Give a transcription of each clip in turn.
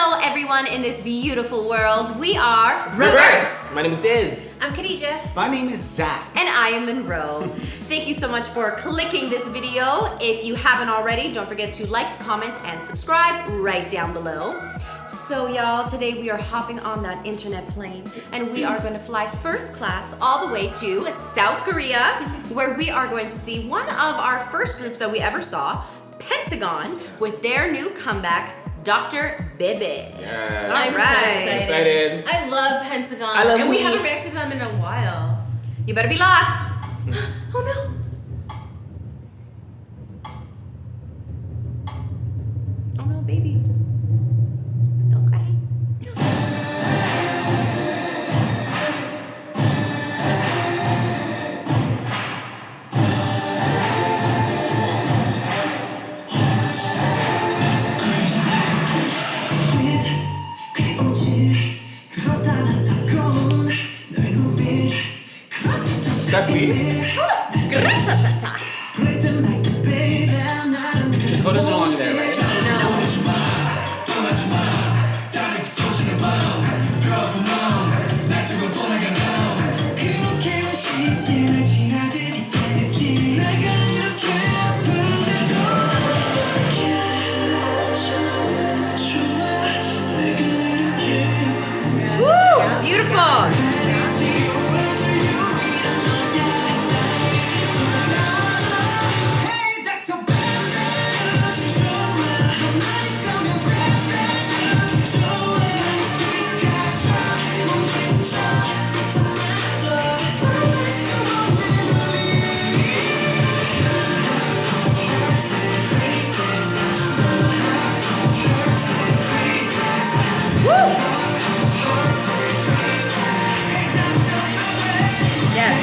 Hello everyone in this beautiful world. We are rIVerse. My name is Diz. I'm Khadija. My name is Zach. And I am Monroe. Thank you so much for clicking this video. If you haven't already, don't forget to like, comment, and subscribe right down below. So y'all, today we are hopping on that internet plane and we are going to fly first class all the way to South Korea, where we are going to see one of our first groups that we ever saw, Pentagon, with their new comeback, Dr. Bebe. Yeah. I'm so excited. I love Pentagon. I love and we weed. haven't reacted to them in a while. You better be lost. Oh no. Oh no, baby. Don't cry. That weed. Dakota's no longer there, right? Woo! Beautiful. Yes.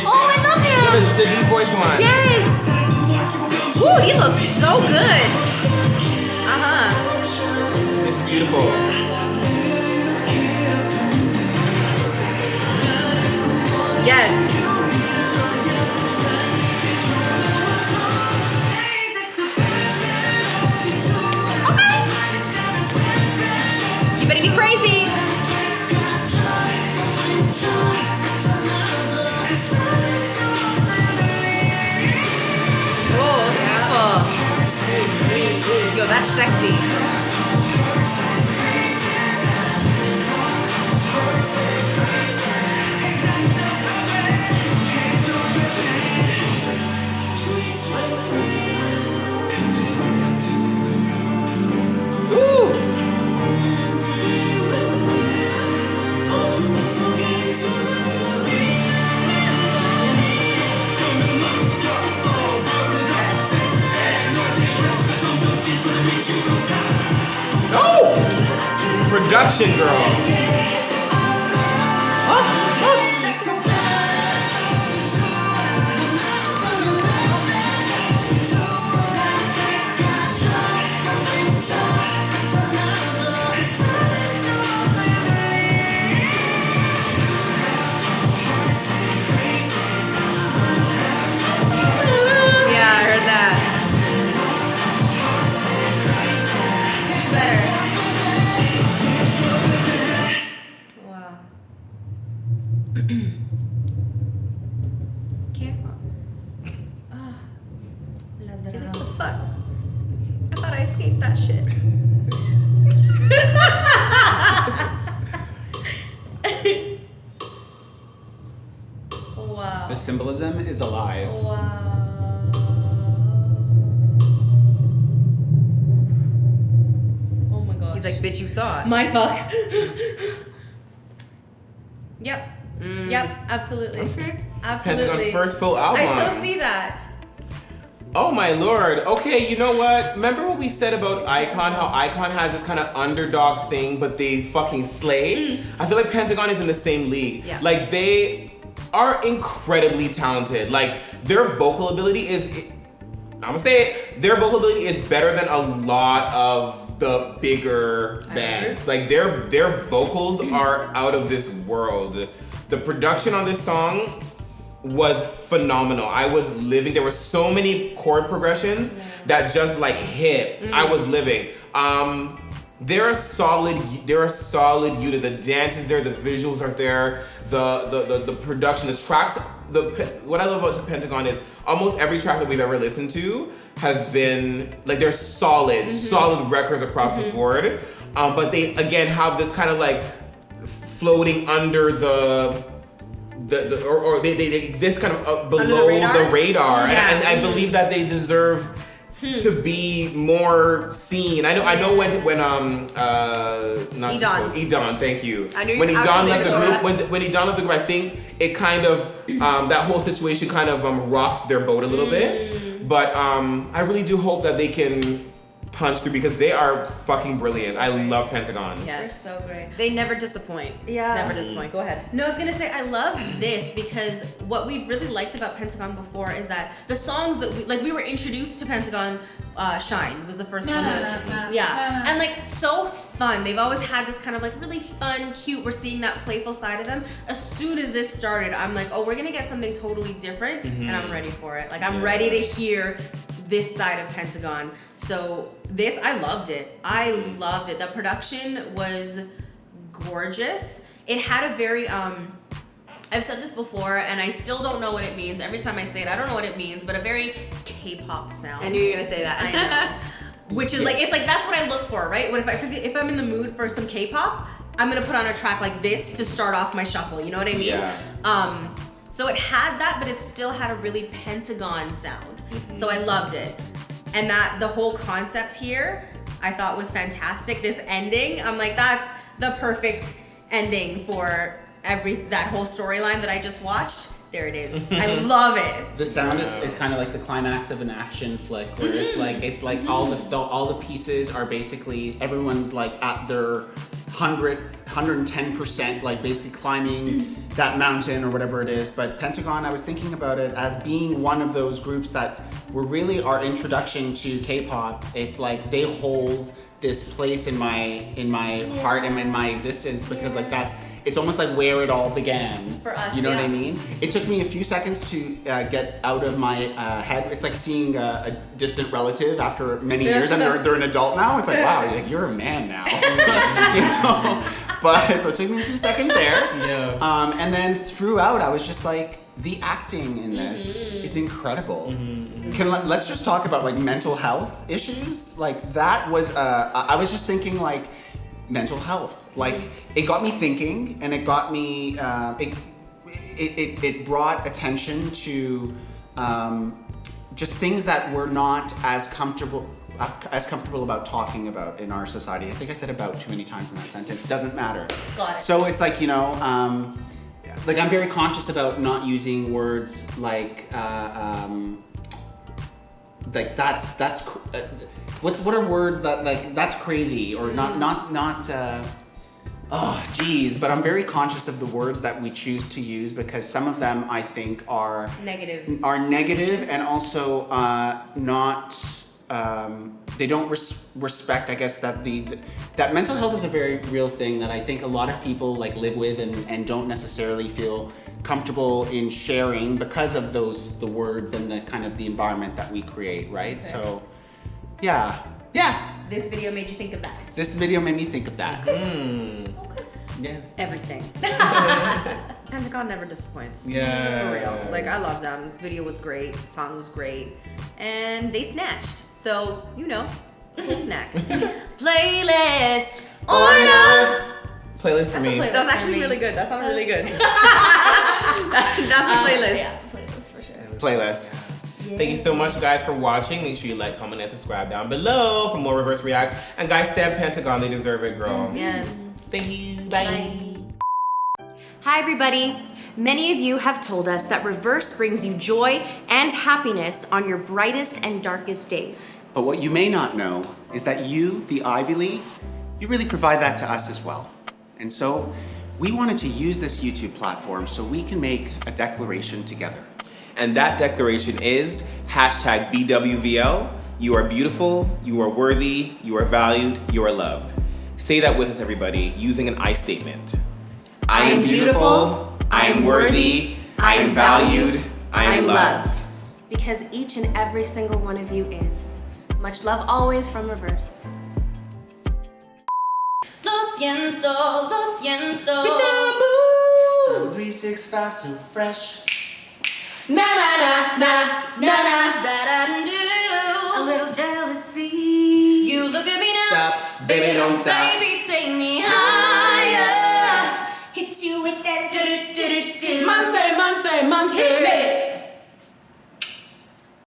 Oh, I love him. The deep voice one. Yes. Ooh, he looks so good. This is beautiful. Yes. You better be crazy. Oh, beautiful. Yo, that's sexy. Production girl. Yeah, I heard that. You better. Wow. Careful. He's like, what the fuck? I thought I escaped that shit. Wow. The symbolism is alive. Wow. Oh my god. He's like, bitch, you thought. mind fuck. Yep. Yep. Absolutely. Absolutely. Pentagon's first full album. I so see that. Oh my lord. Okay, you know what? Remember what we said about Icon? How Icon has this kind of underdog thing, but they fucking slay? I feel like Pentagon is in the same league. Yeah. Like, they are incredibly talented. Like, their vocal ability is, I'm gonna say it, their vocal ability is better than a lot of the bigger bands. Like, their vocals are out of this world. The production on this song, was phenomenal. I was living. There were so many chord progressions that just like hit. I was living. They're a solid unit. The dance is there, the visuals are there, the production, the tracks. What I love about Pentagon is almost every track that we've ever listened to has been like they're solid records across the board. But they again have this kind of like floating under or they exist kind of below the radar. Yeah. And I believe that they deserve to be more seen. I know when Edon, thank you. I knew when you Edon left the Dakota. group, when Edon left the group, I think it kind of that whole situation kind of rocked their boat a little bit. But I really do hope that they can punch through because they are fucking brilliant. I love Pentagon. Yes. They're so great. They never disappoint. Yeah. Never disappoint. Go ahead. No, I was gonna say I love this because what we really liked about Pentagon before is that the songs that we were introduced to Pentagon. Shine was the first one. And like so fun. They've always had this kind of like really fun, cute. We're seeing that playful side of them. As soon as this started, I'm like, oh, we're gonna get something totally different, and I'm ready for it. Like I'm ready to hear this side of Pentagon. So this, I loved it. I loved it. The production was gorgeous. It had a very I've said this before and I still don't know what it means. Every time I say it, I don't know what it means, but a very K-pop sound. I knew you were gonna say that. I know. Which is like, it's like, that's what I look for, right? If I'm in the mood for some K-pop, I'm gonna put on a track like this to start off my shuffle, you know what I mean? Yeah. So it had that, but it still had a really Pentagon sound. So I loved it. And that, the whole concept here, I thought was fantastic. This ending, I'm like, that's the perfect ending for that whole storyline that I just watched. There it is. I love it. The sound is kind of like the climax of an action flick, where it's like all the pieces are basically everyone's like at their 110%, like basically climbing that mountain or whatever it is. But Pentagon, I was thinking about it as being one of those groups that were really our introduction to K-pop. It's like they hold this place in my heart and in my existence because like it's almost like where it all began. For us, you know what I mean? It took me a few seconds to get out of my head. It's like seeing a distant relative after many years, and they're an adult now. It's like, wow, you're a man now. You know? But so it took me a few seconds there. Yeah. And then throughout, I was just like, the acting in this is incredible. Let's just talk about like mental health issues. Like that was, I was just thinking like mental health. Like it got me thinking, and it got me, it brought attention to just things that we're not as comfortable about talking about in our society. I think I said about too many times in that sentence. Doesn't matter. Got it. So it's like, you know, like I'm very conscious about not using words like that's what are words that like that's crazy or not oh geez, but I'm very conscious of the words that we choose to use because some of them I think are Negative and also not they don't respect, I guess, that that mental health is a very real thing that I think a lot of people like live with and don't necessarily feel comfortable in sharing because of the words and the kind of the environment that we create, right? Okay. So, yeah. This video made you think of that. This video made me think of that. Yeah. Everything. Pentagon never disappoints. Yeah. For real. Like, I love them. Video was great. Song was great. And they snatched. So, you know, full snack. Playlist order. Playlist for me. That was actually really good. That sounded really good. That's the playlist. Yeah, playlist for sure. Playlist. Thank you so much, guys, for watching. Make sure you like, comment, and subscribe down below for more Reverse Reacts. And guys, stab Pentagon. They deserve it, girl. Yes. Thank you. Bye. Hi, everybody. Many of you have told us that Reverse brings you joy and happiness on your brightest and darkest days. But what you may not know is that you, the Ivy League, you really provide that to us as well. And so we wanted to use this YouTube platform so we can make a declaration together. And that declaration is #BWVL. You are beautiful, you are worthy, you are valued, you are loved. Say that with us, everybody, using an I statement. I am beautiful, I am worthy, I am valued. I am loved. Because each and every single one of you is. Much love always from rIVerse. Lo siento, lo siento. 365 so fresh. Na na na na na na that I knew. A little jealousy. You look at me now. Stop, baby, don't stop. Baby, take me higher. Hit you with that do do do do do. Monse, Hit me.